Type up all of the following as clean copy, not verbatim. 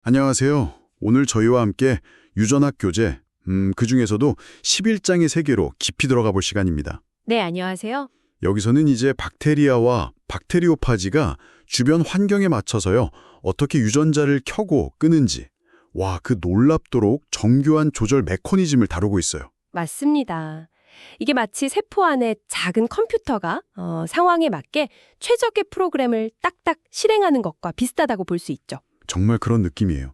안녕하세요. 오늘 저희와 함께 유전학 교재, 그중에서도 11장의 세계로 깊이 들어가 볼 시간입니다. 네, 안녕하세요. 여기서는 이제 박테리아와 박테리오파지가 주변 환경에 맞춰서요, 어떻게 유전자를 켜고 끄는지, 그 놀랍도록 정교한 조절 메커니즘을 다루고 있어요. 맞습니다. 이게 마치 세포 안에 작은 컴퓨터가 상황에 맞게 최적의 프로그램을 딱딱 실행하는 것과 비슷하다고 볼 수 있죠. 정말 그런 느낌이에요.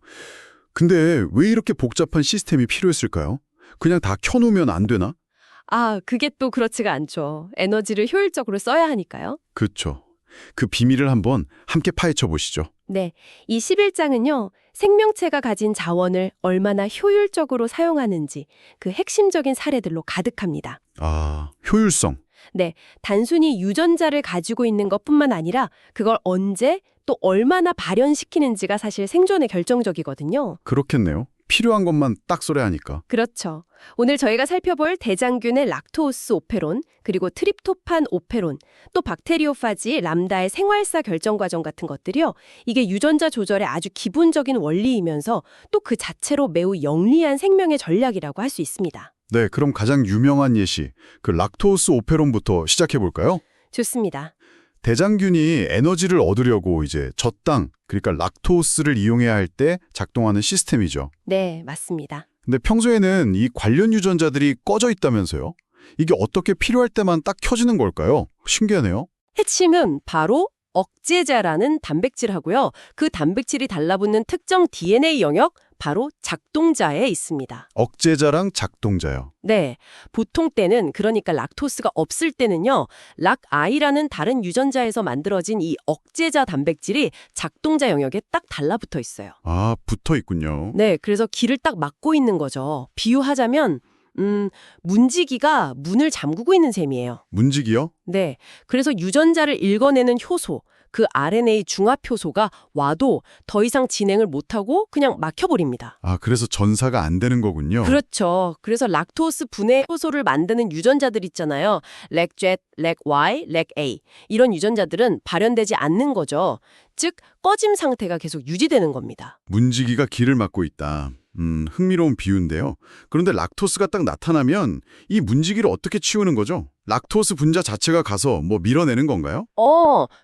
근데 왜 이렇게 복잡한 시스템이 필요했을까요? 그냥 다 켜놓으면 안 되나? 그게 또 그렇지가 않죠. 에너지를 효율적으로 써야 하니까요. 그렇죠. 그 비밀을 한번 함께 파헤쳐 보시죠. 네, 이 11장은요. 생명체가 가진 자원을 얼마나 효율적으로 사용하는지 그 핵심적인 사례들로 가득합니다. 효율성. 네, 단순히 유전자를 가지고 있는 것뿐만 아니라 그걸 언제 또 얼마나 발현시키는지가 사실 생존에 결정적이거든요. 그렇겠네요. 필요한 것만 딱 써야 하니까. 그렇죠. 오늘 저희가 살펴볼 대장균의 락토스 오페론, 그리고 트립토판 오페론, 또 박테리오파지 람다의 생활사 결정 과정 같은 것들이요. 이게 유전자 조절의 아주 기본적인 원리이면서 또 그 자체로 매우 영리한 생명의 전략이라고 할 수 있습니다. 네, 그럼 가장 유명한 예시, 그 락토스 오페론부터 시작해 볼까요? 좋습니다. 대장균이 에너지를 얻으려고 이제 젖당, 그러니까 락토스를 이용해야 할 때 작동하는 시스템이죠. 네, 맞습니다. 근데 평소에는 이 관련 유전자들이 꺼져 있다면서요? 이게 어떻게 필요할 때만 딱 켜지는 걸까요? 신기하네요. 핵심은 바로 억제자라는 단백질하고요. 그 단백질이 달라붙는 특정 DNA 영역, 바로 작동자에 있습니다. 억제자랑 작동자요. 네, 보통 때는 그러니까 락토스가 없을 때는요. 락아이라는 다른 유전자에서 만들어진 이 억제자 단백질이 작동자 영역에 딱 달라붙어 있어요. 붙어 있군요. 네, 그래서 길을 딱 막고 있는 거죠. 비유하자면 문지기가 문을 잠그고 있는 셈이에요. 문지기요? 네, 그래서 유전자를 읽어내는 효소, 그 RNA 중합 효소가 와도 더 이상 진행을 못하고 그냥 막혀버립니다. 그래서 전사가 안 되는 거군요. 그렇죠. 그래서 락토스 분해 효소를 만드는 유전자들 있잖아요. 렉Z, 렉Y, 렉A. 이런 유전자들은 발현되지 않는 거죠. 즉, 꺼짐 상태가 계속 유지되는 겁니다. 문지기가 길을 막고 있다. 흥미로운 비유인데요. 그런데 락토스가 딱 나타나면 이 문지기를 어떻게 치우는 거죠? 락토스 분자 자체가 가서 밀어내는 건가요?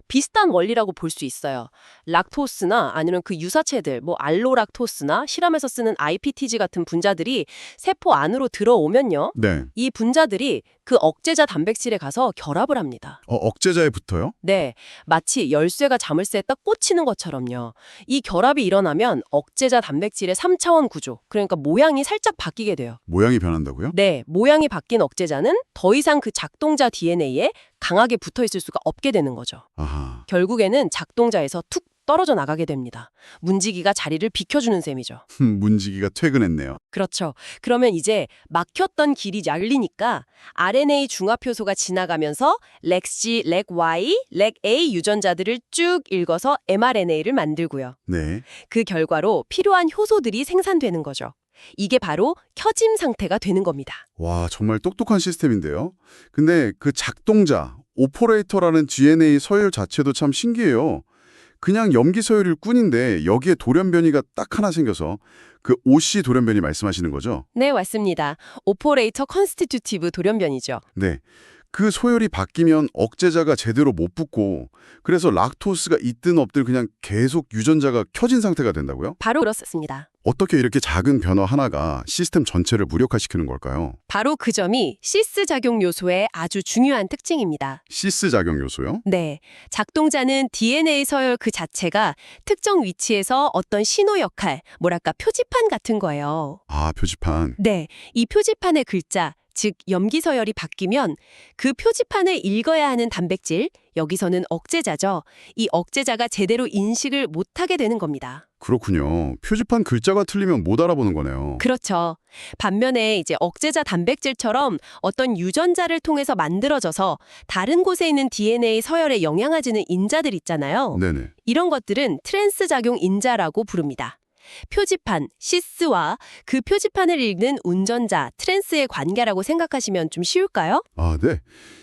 비슷한 원리라고 볼 수 있어요. 락토스나 아니면 그 유사체들, 알로락토스나 실험에서 쓰는 IPTG 같은 분자들이 세포 안으로 들어오면요. 네. 이 분자들이 그 억제자 단백질에 가서 결합을 합니다. 억제자에 붙어요? 네, 마치 열쇠가 자물쇠에 딱 꽂히는 것처럼요. 이 결합이 일어나면 억제자 단백질의 3차원 구조, 그러니까 모양이 살짝 바뀌게 돼요. 모양이 변한다고요? 네, 모양이 바뀐 억제자는 더 이상 그 작동자 DNA에 강하게 붙어 있을 수가 없게 되는 거죠. 아하. 결국에는 작동자에서 툭 떨어져 나가게 됩니다. 문지기가 자리를 비켜주는 셈이죠. 문지기가 퇴근했네요. 그렇죠. 그러면 이제 막혔던 길이 열리니까 RNA 중합효소가 지나가면서 렉C, 렉Y, 렉A 유전자들을 쭉 읽어서 mRNA를 만들고요. 네. 그 결과로 필요한 효소들이 생산되는 거죠. 이게 바로 켜짐 상태가 되는 겁니다. 와, 정말 똑똑한 시스템인데요. 근데 그 작동자, 오퍼레이터라는 DNA 서열 자체도 참 신기해요. 그냥 염기 서열일 뿐인데 여기에 돌연변이가 딱 하나 생겨서 그 OC 돌연변이 말씀하시는 거죠? 네, 맞습니다. 오퍼레이터 컨스티튜티브 돌연변이죠. 네. 그 소열이 바뀌면 억제자가 제대로 못 붙고 그래서 락토스가 있든 없든 그냥 계속 유전자가 켜진 상태가 된다고요? 바로 그렇습니다. 어떻게 이렇게 작은 변화 하나가 시스템 전체를 무력화시키는 걸까요? 바로 그 점이 시스 작용 요소의 아주 중요한 특징입니다. 시스 작용 요소요? 네, 작동자는 DNA 서열 그 자체가 특정 위치에서 어떤 신호 역할, 표지판 같은 거예요. 표지판. 네, 이 표지판의 글자, 즉 염기 서열이 바뀌면 그 표지판을 읽어야 하는 단백질, 여기서는 억제자죠. 이 억제자가 제대로 인식을 못하게 되는 겁니다. 그렇군요. 표지판 글자가 틀리면 못 알아보는 거네요. 그렇죠. 반면에 이제 억제자 단백질처럼 어떤 유전자를 통해서 만들어져서 다른 곳에 있는 DNA 서열에 영향을 주는 인자들 있잖아요. 네네. 이런 것들은 트랜스 작용 인자라고 부릅니다. 표지판, 시스와 그 표지판을 읽는 운전자, 트랜스의 관계라고 생각하시면 좀 쉬울까요? 네.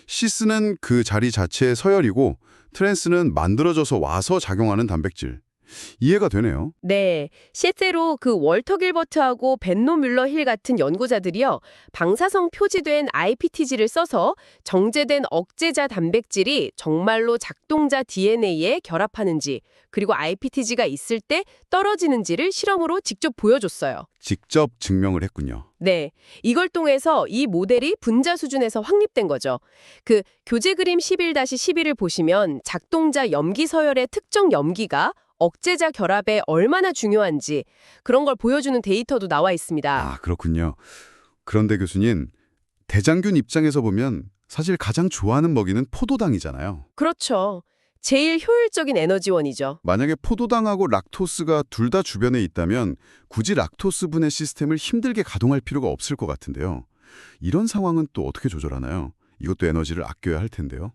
시스는 그 자리 자체의 서열이고 트랜스는 만들어져서 와서 작용하는 단백질. 이해가 되네요. 네, 실제로 그 월터 길버트하고 벤노 뮬러 힐 같은 연구자들이요, 방사성 표지된 IPTG를 써서 정제된 억제자 단백질이 정말로 작동자 DNA에 결합하는지, 그리고 IPTG가 있을 때 떨어지는지를 실험으로 직접 보여줬어요. 직접 증명을 했군요. 네, 이걸 통해서 이 모델이 분자 수준에서 확립된 거죠. 그 교재 그림 11-11을 보시면 작동자 염기 서열의 특정 염기가 억제자 결합에 얼마나 중요한지 그런 걸 보여주는 데이터도 나와 있습니다. 아, 그렇군요. 그런데 교수님, 대장균 입장에서 보면 사실 가장 좋아하는 먹이는 포도당이잖아요. 그렇죠. 제일 효율적인 에너지원이죠. 만약에 포도당하고 락토스가 둘 다 주변에 있다면 굳이 락토스 분해 시스템을 힘들게 가동할 필요가 없을 것 같은데요. 이런 상황은 또 어떻게 조절하나요? 이것도 에너지를 아껴야 할 텐데요.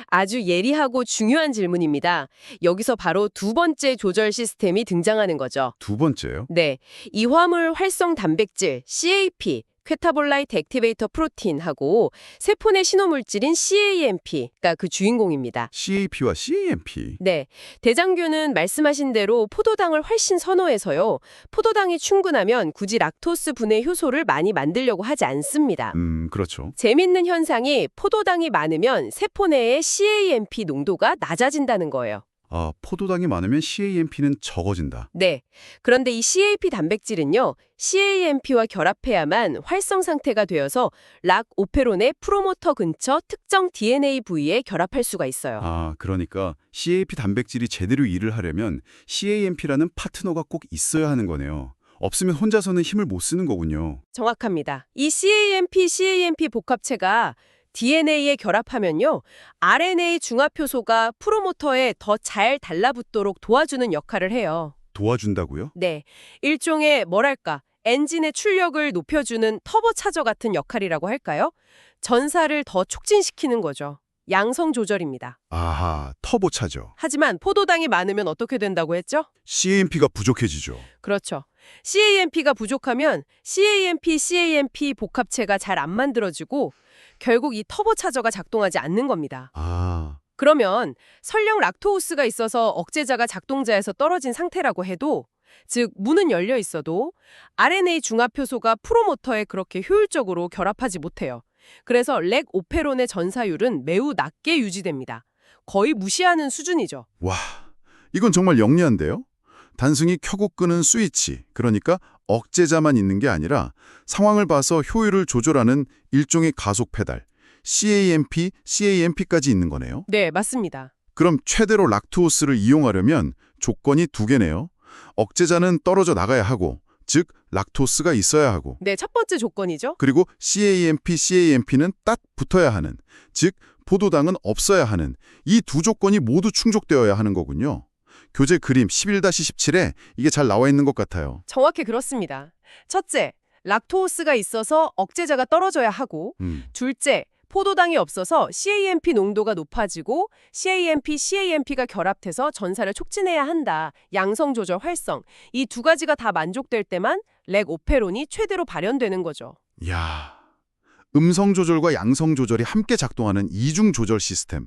아주 예리하고 중요한 질문입니다. 여기서 바로 두 번째 조절 시스템이 등장하는 거죠. 두 번째요. 네, 이화물 활성 단백질 CAP, 퀘타볼라이트 액티베이터 프로틴하고 세포 내 신호물질인 CAMP가 그 주인공입니다. CAP와 CAMP. 네, 대장균은 말씀하신 대로 포도당을 훨씬 선호해서요. 포도당이 충분하면 굳이 락토스 분해 효소를 많이 만들려고 하지 않습니다. 그렇죠. 재밌는 현상이 포도당이 많으면 세포 내의 CAMP 농도가 낮아진다는 거예요. 아, 포도당이 많으면 CAMP는 적어진다. 네. 그런데 이 CAP 단백질은요, CAMP와 결합해야만 활성 상태가 되어서 락 오페론의 프로모터 근처 특정 DNA 부위에 결합할 수가 있어요. 아, 그러니까 CAP 단백질이 제대로 일을 하려면 CAMP라는 파트너가 꼭 있어야 하는 거네요. 없으면 혼자서는 힘을 못 쓰는 거군요. 정확합니다. 이 CAMP 복합체가 DNA에 결합하면요, RNA 중합효소가 프로모터에 더 잘 달라붙도록 도와주는 역할을 해요. 도와준다고요? 네, 일종의 뭐랄까, 엔진의 출력을 높여주는 터보차저 같은 역할이라고 할까요? 전사를 더 촉진시키는 거죠. 양성 조절입니다. 아하, 터보차죠. 하지만 포도당이 많으면 어떻게 된다고 했죠? CAMP가 부족해지죠. 그렇죠. CAMP가 부족하면 CAMP 복합체가 잘 안 만들어지고 결국 이 터보차저가 작동하지 않는 겁니다. 아, 그러면 설령 락토우스가 있어서 억제자가 작동자에서 떨어진 상태라고 해도, 즉 문은 열려 있어도 RNA 중합효소가 프로모터에 그렇게 효율적으로 결합하지 못해요. 그래서 렉 오페론의 전사율은 매우 낮게 유지됩니다. 거의 무시하는 수준이죠. 와, 이건 정말 영리한데요? 단순히 켜고 끄는 스위치, 그러니까 억제자만 있는 게 아니라 상황을 봐서 효율을 조절하는 일종의 가속 페달, CAMP까지 있는 거네요. 네, 맞습니다. 그럼 최대로 락토스를 이용하려면 조건이 두 개네요. 억제자는 떨어져 나가야 하고, 즉 락토스가 있어야 하고, 네, 첫 번째 조건이죠. 그리고 CAMP는 딱 붙어야 하는, 즉 포도당은 없어야 하는 이 두 조건이 모두 충족되어야 하는 거군요. 교재 그림 11-17에 이게 잘 나와 있는 것 같아요. 정확히 그렇습니다. 첫째, 락토스가 있어서 억제자가 떨어져야 하고, 둘째, 포도당이 없어서 CAMP 농도가 높아지고 CAMP가 결합해서 전사를 촉진해야 한다. 양성 조절 활성. 이 두 가지가 다 만족될 때만 렉 오페론이 최대로 발현되는 거죠. 이야, 음성 조절과 양성 조절이 함께 작동하는 이중 조절 시스템.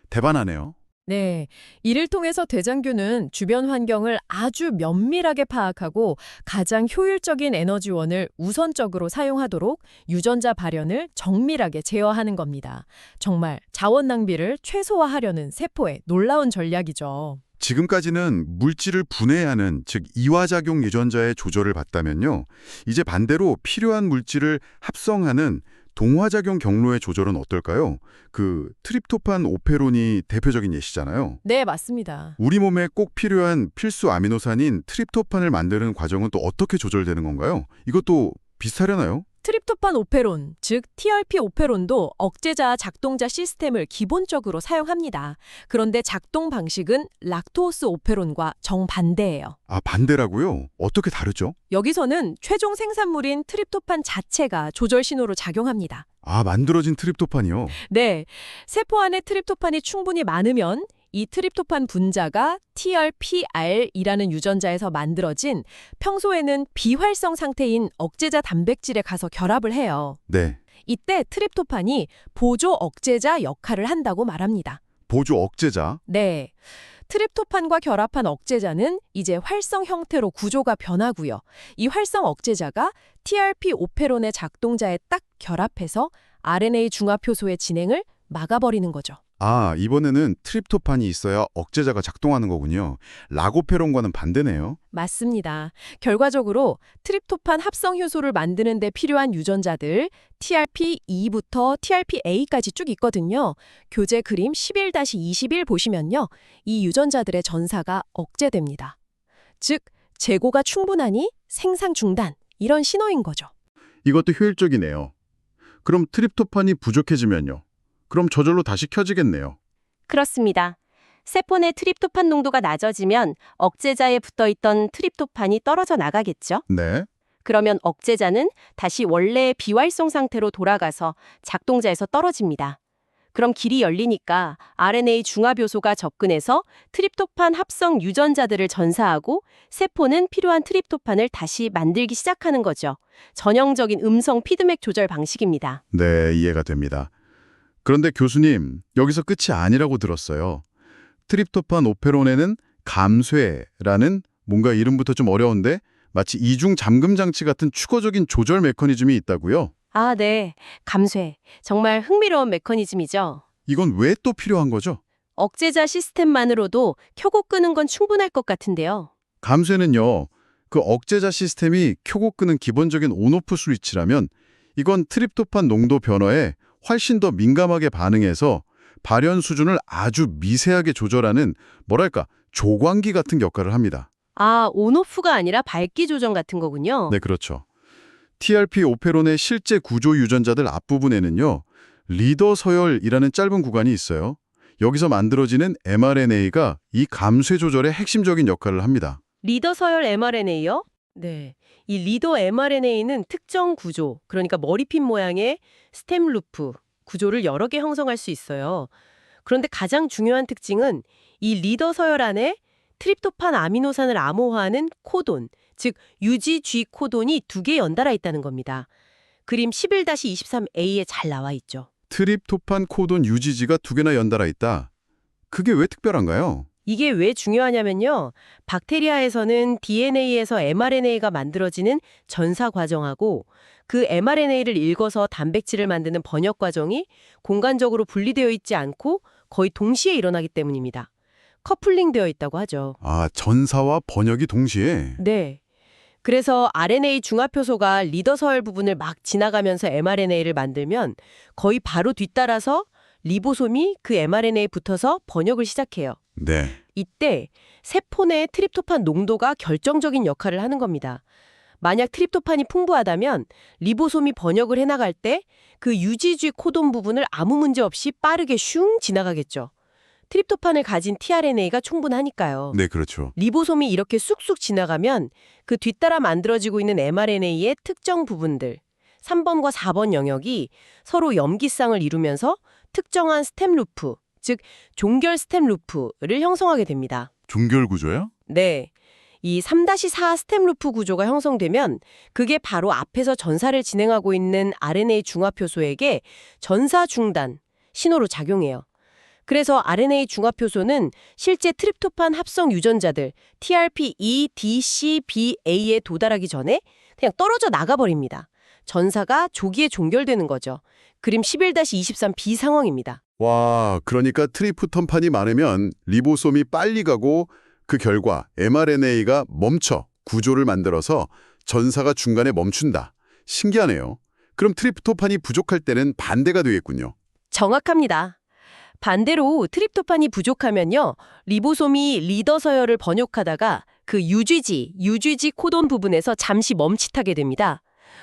대단하네요. 네, 이를 통해서 대장균은 주변 환경을 아주 면밀하게 파악하고 가장 효율적인 에너지원을 우선적으로 사용하도록 유전자 발현을 정밀하게 제어하는 겁니다. 정말 자원 낭비를 최소화하려는 세포의 놀라운 전략이죠. 지금까지는 물질을 분해하는, 즉 이화작용 유전자의 조절을 봤다면요. 이제 반대로 필요한 물질을 합성하는 동화작용 경로의 조절은 어떨까요? 그 트립토판 오페론이 대표적인 예시잖아요. 네, 맞습니다. 우리 몸에 꼭 필요한 필수 아미노산인 트립토판을 만드는 과정은 또 어떻게 조절되는 건가요? 이것도 비슷하려나요? 트립토판 오페론, 즉 TRP 오페론도 억제자 작동자 시스템을 기본적으로 사용합니다. 그런데 작동 방식은 락토스 오페론과 정반대예요. 아, 반대라고요? 어떻게 다르죠? 여기서는 최종 생산물인 트립토판 자체가 조절 신호로 작용합니다. 아, 만들어진 트립토판이요? 네, 세포 안에 트립토판이 충분히 많으면 이 트립토판 분자가 TRPR이라는 유전자에서 만들어진 평소에는 비활성 상태인 억제자 단백질에 가서 결합을 해요. 네, 이때 트립토판이 보조 억제자 역할을 한다고 말합니다. 보조 억제자. 네, 트립토판과 결합한 억제자는 이제 활성 형태로 구조가 변하고요. 이 활성 억제자가 TRP 오페론의 작동자에 딱 결합해서 RNA 중화 효소의 진행을 막아버리는 거죠. 아, 이번에는 트립토판이 있어야 억제자가 작동하는 거군요. 라고페론과는 반대네요. 맞습니다. 결과적으로 트립토판 합성 효소를 만드는 데 필요한 유전자들 TRP2부터 TRPA까지 쭉 있거든요. 교재 그림 11-21 보시면요. 이 유전자들의 전사가 억제됩니다. 즉, 재고가 충분하니 생산 중단, 이런 신호인 거죠. 이것도 효율적이네요. 그럼 트립토판이 부족해지면요. 그럼 저절로 다시 켜지겠네요. 그렇습니다. 세포 내 트립토판 농도가 낮아지면 억제자에 붙어있던 트립토판이 떨어져 나가겠죠. 네. 그러면 억제자는 다시 원래의 비활성 상태로 돌아가서 작동자에서 떨어집니다. 그럼 길이 열리니까 RNA 중화효소가 접근해서 트립토판 합성 유전자들을 전사하고 세포는 필요한 트립토판을 다시 만들기 시작하는 거죠. 전형적인 음성 피드백 조절 방식입니다. 네, 이해가 됩니다. 그런데 교수님, 여기서 끝이 아니라고 들었어요. 트립토판 오페론에는 감쇠라는 뭔가 이름부터 좀 어려운데 마치 이중 잠금 장치 같은 추가적인 조절 메커니즘이 있다고요? 아, 네. 감쇠. 정말 흥미로운 메커니즘이죠. 이건 왜 또 필요한 거죠? 억제자 시스템만으로도 켜고 끄는 건 충분할 것 같은데요. 감쇠는요, 그 억제자 시스템이 켜고 끄는 기본적인 온오프 스위치라면 이건 트립토판 농도 변화에 훨씬 더 민감하게 반응해서 발현 수준을 아주 미세하게 조절하는 뭐랄까 조광기 같은 역할을 합니다. 아, 온오프가 아니라 밝기 조정 같은 거군요. 네, 그렇죠. TRP 오페론의 실제 구조 유전자들 앞부분에는요. 리더 서열이라는 짧은 구간이 있어요. 여기서 만들어지는 mRNA가 이 감쇠 조절의 핵심적인 역할을 합니다. 리더 서열 mRNA요? 네. 이 리더 mRNA는 특정 구조, 그러니까 머리핀 모양의 스템 루프 구조를 여러 개 형성할 수 있어요. 그런데 가장 중요한 특징은 이 리더 서열 안에 트립토판 아미노산을 암호화하는 코돈, 즉 UGG 코돈이 2개 연달아 있다는 겁니다. 그림 11-23A에 잘 나와 있죠. 트립토판 코돈 UGG가 2개나 연달아 있다. 그게 왜 특별한가요? 이게 왜 중요하냐면요. 박테리아에서는 DNA에서 mRNA가 만들어지는 전사 과정하고 그 mRNA를 읽어서 단백질을 만드는 번역 과정이 공간적으로 분리되어 있지 않고 거의 동시에 일어나기 때문입니다. 커플링 되어 있다고 하죠. 아, 전사와 번역이 동시에? 네. 그래서 RNA 중화효소가 리더 서열 부분을 막 지나가면서 mRNA를 만들면 거의 바로 뒤따라서 리보솜이 그 mRNA에 붙어서 번역을 시작해요. 네. 이때 세포 내 트립토판 농도가 결정적인 역할을 하는 겁니다. 만약 트립토판이 풍부하다면 리보솜이 번역을 해나갈 때 그 UGG 코돈 부분을 아무 문제 없이 빠르게 슝 지나가겠죠. 트립토판을 가진 tRNA가 충분하니까요. 네, 그렇죠. 리보솜이 이렇게 쑥쑥 지나가면 그 뒤따라 만들어지고 있는 mRNA의 특정 부분들, 3번과 4번 영역이 서로 염기쌍을 이루면서 특정한 스템 루프, 즉 종결 스템 루프를 형성하게 됩니다. 종결 구조요? 네. 이 3-4 스템 루프 구조가 형성되면 그게 바로 앞에서 전사를 진행하고 있는 RNA 중화효소에게 전사 중단 신호로 작용해요. 그래서 RNA 중화효소는 실제 트립토판 합성 유전자들 TRP2, D, C, B, A에 도달하기 전에 그냥 떨어져 나가버립니다. 전사가 조기에 종결되는 거죠. 그림 11-23B 상황입니다. 와, 그러니까 트립토판이 많으면 리보솜이 빨리 가고 그 결과 mRNA가 멈춰 구조를 만들어서 전사가 중간에 멈춘다. 신기하네요. 그럼 트립토판이 부족할 때는 반대가 되겠군요. 정확합니다. 반대로 트립토판이 부족하면요. 리보솜이 리더 서열을 번역하다가 그 UGG 코돈 부분에서 잠시 멈칫하게 됩니다.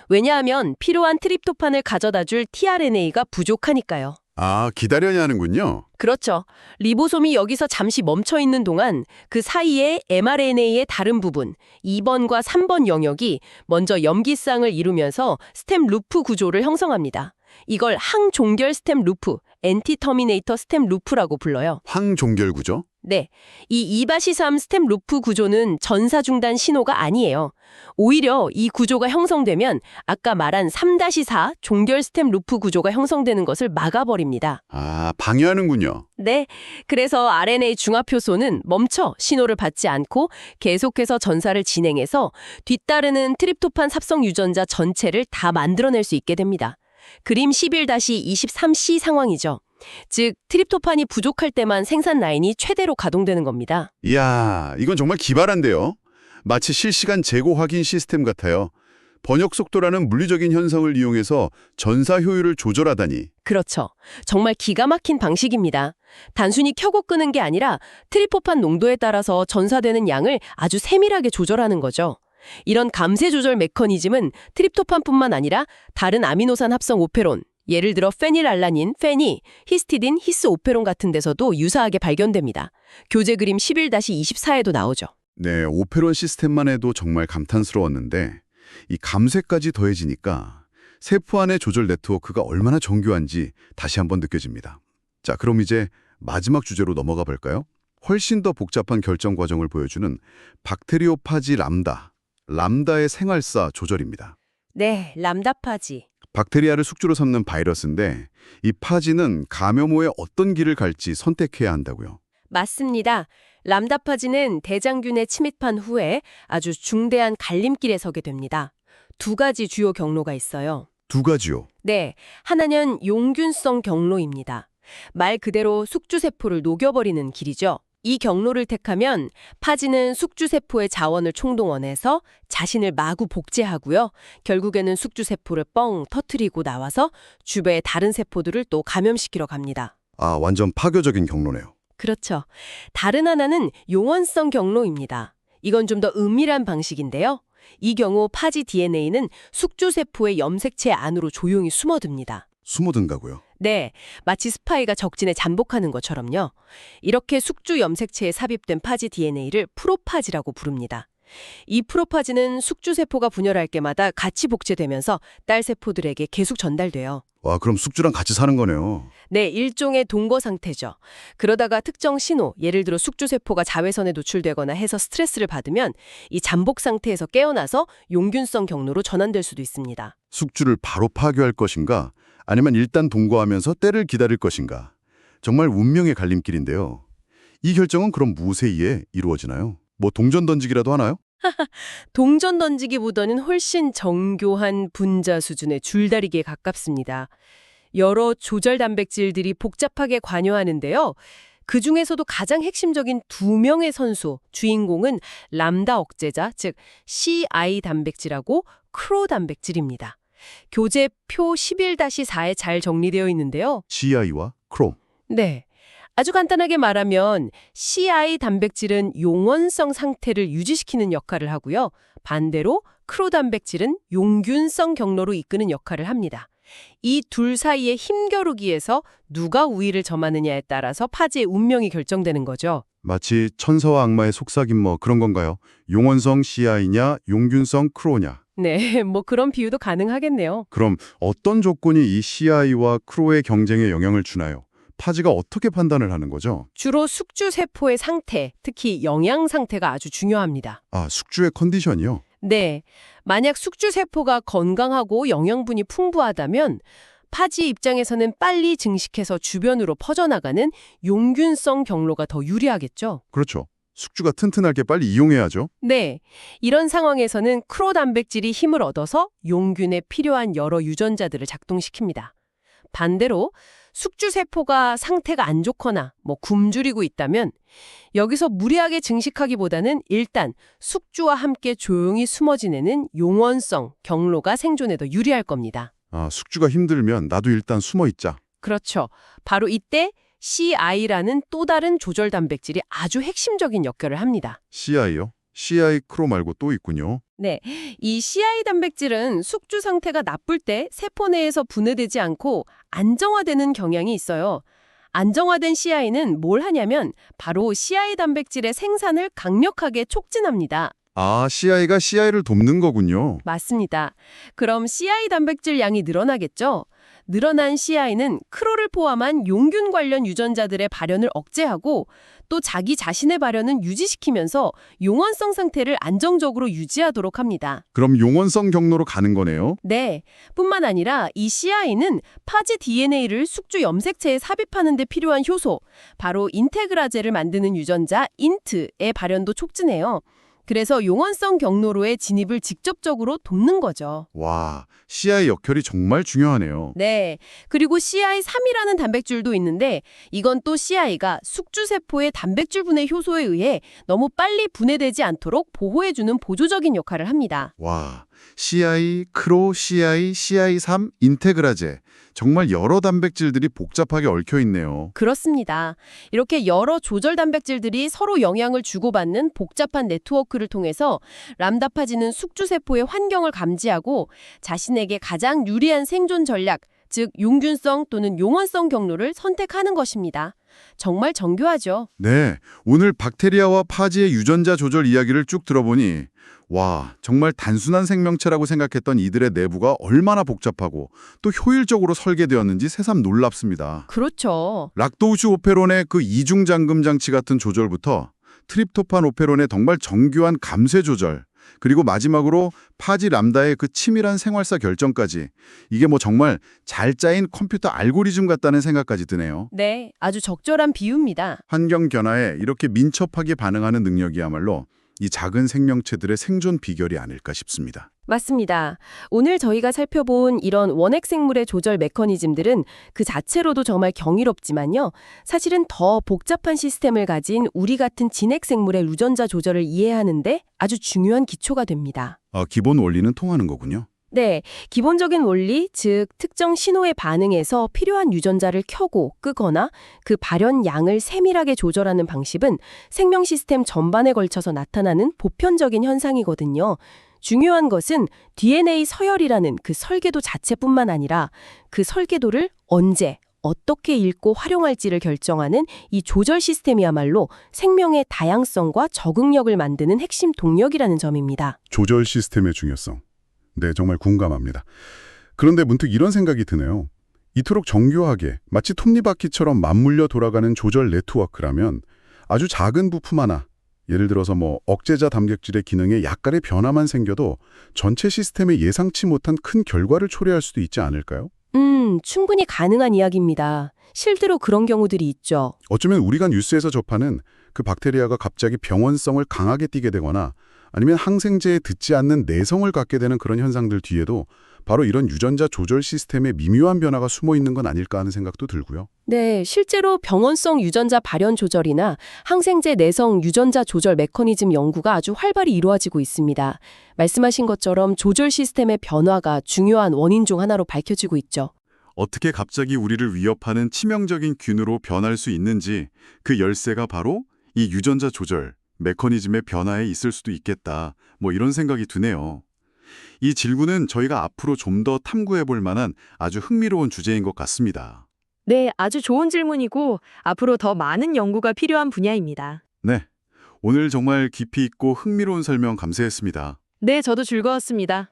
왜냐하면 필요한 트립토판을 가져다줄 tRNA가 부족하니까요. 아, 기다려야 하는군요. 그렇죠. 리보솜이 여기서 잠시 멈춰 있는 동안 그 사이에 mRNA의 다른 부분, 2번과 3번 영역이 먼저 염기쌍을 이루면서 스템 루프 구조를 형성합니다. 이걸 항종결 스템 루프, 엔티터미네이터 스템 루프라고 불러요. 항종결 구조? 네, 이 이바시삼 스텝 루프 구조는 전사 중단 신호가 아니에요. 오히려 이 구조가 형성되면 아까 말한 3-4 종결 스텝 루프 구조가 형성되는 것을 막아버립니다. 아, 방해하는군요. 네, 그래서 RNA 중화효소는 멈춰 신호를 받지 않고 계속해서 전사를 진행해서 뒤따르는 트립토판 삽성 유전자 전체를 다 만들어낼 수 있게 됩니다. 그림 11-23C 상황이죠. 즉, 트립토판이 부족할 때만 생산 라인이 최대로 가동되는 겁니다. 이야, 이건 정말 기발한데요. 마치 실시간 재고 확인 시스템 같아요. 번역 속도라는 물리적인 현상을 이용해서 전사 효율을 조절하다니. 그렇죠. 정말 기가 막힌 방식입니다. 단순히 켜고 끄는 게 아니라 트리포판 농도에 따라서 전사되는 양을 아주 세밀하게 조절하는 거죠. 이런 감쇄 조절 메커니즘은 트립토판뿐만 아니라 다른 아미노산 합성 오페론, 예를 들어 페닐알라닌, 페니, 히스티딘, 히스오페론 같은 데서도 유사하게 발견됩니다. 교재 그림 11-24에도 나오죠. 네, 오페론 시스템만 해도 정말 감탄스러웠는데 이 감쇄까지 더해지니까 세포 안의 조절 네트워크가 얼마나 정교한지 다시 한번 느껴집니다. 자, 그럼 이제 마지막 주제로 넘어가 볼까요? 훨씬 더 복잡한 결정 과정을 보여주는 박테리오파지 람다의 생활사 조절입니다. 네, 람다파지. 박테리아를 숙주로 삼는 바이러스인데 이 파지는 감염 후에 어떤 길을 갈지 선택해야 한다고요. 맞습니다. 람다파지는 대장균에 침입한 후에 아주 중대한 갈림길에 서게 됩니다. 두 가지 주요 경로가 있어요. 두 가지요. 네, 하나는 용균성 경로입니다. 말 그대로 숙주세포를 녹여버리는 길이죠. 이 경로를 택하면 파지는 숙주세포의 자원을 총동원해서 자신을 마구 복제하고요. 결국에는 숙주세포를 뻥 터트리고 나와서 주변의 다른 세포들을 또 감염시키러 갑니다. 아, 완전 파괴적인 경로네요. 그렇죠. 다른 하나는 용원성 경로입니다. 이건 좀 더 은밀한 방식인데요. 이 경우 파지 DNA는 숙주세포의 염색체 안으로 조용히 숨어듭니다. 숨어든다고요? 네, 마치 스파이가 적진에 잠복하는 것처럼요. 이렇게 숙주 염색체에 삽입된 파지 DNA를 프로파지라고 부릅니다. 이 프로파지는 숙주세포가 분열할 때마다 같이 복제되면서 딸 세포들에게 계속 전달돼요. 와, 그럼 숙주랑 같이 사는 거네요. 네, 일종의 동거 상태죠. 그러다가 특정 신호, 예를 들어 숙주세포가 자외선에 노출되거나 해서 스트레스를 받으면 이 잠복 상태에서 깨어나서 용균성 경로로 전환될 수도 있습니다. 숙주를 바로 파괴할 것인가? 아니면 일단 동거하면서 때를 기다릴 것인가? 정말 운명의 갈림길인데요. 이 결정은 그럼 무쇠이에 이루어지나요? 뭐 동전 던지기라도 하나요? 동전 던지기보다는 훨씬 정교한 분자 수준의 줄다리기에 가깝습니다. 여러 조절 단백질들이 복잡하게 관여하는데요. 그 중에서도 가장 핵심적인 두 명의 선수, 주인공은 람다 억제자, 즉 CI 단백질하고 크로 단백질입니다. 교재 표 11-4에 잘 정리되어 있는데요. CI와 크롬. 네. 아주 간단하게 말하면 CI 단백질은 용원성 상태를 유지시키는 역할을 하고요. 반대로 크로 단백질은 용균성 경로로 이끄는 역할을 합니다. 이 둘 사이의 힘겨루기에서 누가 우위를 점하느냐에 따라서 파지의 운명이 결정되는 거죠. 마치 천사와 악마의 속삭임 뭐 그런 건가요? 용원성 CI냐 용균성 크로냐. 네, 뭐 그런 비유도 가능하겠네요. 그럼 어떤 조건이 이 CI와 크로의 경쟁에 영향을 주나요? 파지가 어떻게 판단을 하는 거죠? 주로 숙주세포의 상태, 특히 영양 상태가 아주 중요합니다. 아, 숙주의 컨디션이요? 네, 만약 숙주세포가 건강하고 영양분이 풍부하다면 파지 입장에서는 빨리 증식해서 주변으로 퍼져나가는 용균성 경로가 더 유리하겠죠. 그렇죠. 숙주가 튼튼하게 빨리 이용해야죠. 네, 이런 상황에서는 크로 단백질이 힘을 얻어서 용균에 필요한 여러 유전자들을 작동시킵니다. 반대로 숙주세포가 상태가 안 좋거나 굶주리고 있다면 여기서 무리하게 증식하기보다는 일단 숙주와 함께 조용히 숨어 지내는 용원성 경로가 생존에 더 유리할 겁니다. 아, 숙주가 힘들면 나도 일단 숨어 있자. 그렇죠. 바로 이때 CI라는 또 다른 조절 단백질이 아주 핵심적인 역할을 합니다. CI요? CI 크로 말고 또 있군요. 네, 이 CI 단백질은 숙주 상태가 나쁠 때 세포 내에서 분해되지 않고 안정화되는 경향이 있어요. 안정화된 CI는 뭘 하냐면 바로 CI 단백질의 생산을 강력하게 촉진합니다. 아, CI가 CI를 돕는 거군요. 맞습니다. 그럼 CI 단백질 양이 늘어나겠죠? 늘어난 CI는 크로를 포함한 용균 관련 유전자들의 발현을 억제하고 또 자기 자신의 발현은 유지시키면서 용원성 상태를 안정적으로 유지하도록 합니다. 그럼 용원성 경로로 가는 거네요. 네, 뿐만 아니라 이 CI는 파지 DNA를 숙주 염색체에 삽입하는 데 필요한 효소, 바로 인테그라제를 만드는 유전자 인트의 발현도 촉진해요. 그래서 용원성 경로로의 진입을 직접적으로 돕는 거죠. 와, CI 역할이 정말 중요하네요. 네, 그리고 CI3이라는 단백질도 있는데 이건 또 CI가 숙주세포의 단백질 분해 효소에 의해 너무 빨리 분해되지 않도록 보호해주는 보조적인 역할을 합니다. 와, CI, 크로, CI, CI3, 인테그라제. 정말 여러 단백질들이 복잡하게 얽혀 있네요. 그렇습니다. 이렇게 여러 조절 단백질들이 서로 영향을 주고받는 복잡한 네트워크를 통해서 람다파지는 숙주세포의 환경을 감지하고 자신에게 가장 유리한 생존 전략, 즉 용균성 또는 용원성 경로를 선택하는 것입니다. 정말 정교하죠. 네, 오늘 박테리아와 파지의 유전자 조절 이야기를 쭉 들어보니 와, 정말 단순한 생명체라고 생각했던 이들의 내부가 얼마나 복잡하고 또 효율적으로 설계되었는지 새삼 놀랍습니다. 그렇죠. 락토우슈 오페론의 그 이중 잠금 장치 같은 조절부터 트립토판 오페론의 정말 정교한 감쇄 조절, 그리고 마지막으로 파지 람다의 그 치밀한 생활사 결정까지 이게 뭐 정말 잘 짜인 컴퓨터 알고리즘 같다는 생각까지 드네요. 네, 아주 적절한 비유입니다. 환경 변화에 이렇게 민첩하게 반응하는 능력이야말로 이 작은 생명체들의 생존 비결이 아닐까 싶습니다. 맞습니다. 오늘 저희가 살펴본 이런 원핵 생물의 조절 메커니즘들은 그 자체로도 정말 경이롭지만요. 사실은 더 복잡한 시스템을 가진 우리 같은 진핵 생물의 유전자 조절을 이해하는데 아주 중요한 기초가 됩니다. 기본 원리는 통하는 거군요. 네, 기본적인 원리, 즉 특정 신호에 반응해서 필요한 유전자를 켜고 끄거나 그 발현 양을 세밀하게 조절하는 방식은 생명 시스템 전반에 걸쳐서 나타나는 보편적인 현상이거든요. 중요한 것은 DNA 서열이라는 그 설계도 자체뿐만 아니라 그 설계도를 언제, 어떻게 읽고 활용할지를 결정하는 이 조절 시스템이야말로 생명의 다양성과 적응력을 만드는 핵심 동력이라는 점입니다. 조절 시스템의 중요성. 네, 정말 공감합니다. 그런데 문득 이런 생각이 드네요. 이토록 정교하게 마치 톱니바퀴처럼 맞물려 돌아가는 조절 네트워크라면 아주 작은 부품 하나, 예를 들어서 억제자 단백질의 기능에 약간의 변화만 생겨도 전체 시스템에 예상치 못한 큰 결과를 초래할 수도 있지 않을까요? 충분히 가능한 이야기입니다. 실제로 그런 경우들이 있죠. 어쩌면 우리가 뉴스에서 접하는 그 박테리아가 갑자기 병원성을 강하게 띠게 되거나 아니면 항생제에 듣지 않는 내성을 갖게 되는 그런 현상들 뒤에도 바로 이런 유전자 조절 시스템의 미묘한 변화가 숨어 있는 건 아닐까 하는 생각도 들고요. 네, 실제로 병원성 유전자 발현 조절이나 항생제 내성 유전자 조절 메커니즘 연구가 아주 활발히 이루어지고 있습니다. 말씀하신 것처럼 조절 시스템의 변화가 중요한 원인 중 하나로 밝혀지고 있죠. 어떻게 갑자기 우리를 위협하는 치명적인 균으로 변할 수 있는지 그 열쇠가 바로 이 유전자 조절 메커니즘의 변화에 있을 수도 있겠다. 이런 생각이 드네요. 이 질문은 저희가 앞으로 좀 더 탐구해 볼 만한 아주 흥미로운 주제인 것 같습니다. 네, 아주 좋은 질문이고 앞으로 더 많은 연구가 필요한 분야입니다. 네, 오늘 정말 깊이 있고 흥미로운 설명 감사했습니다. 네, 저도 즐거웠습니다.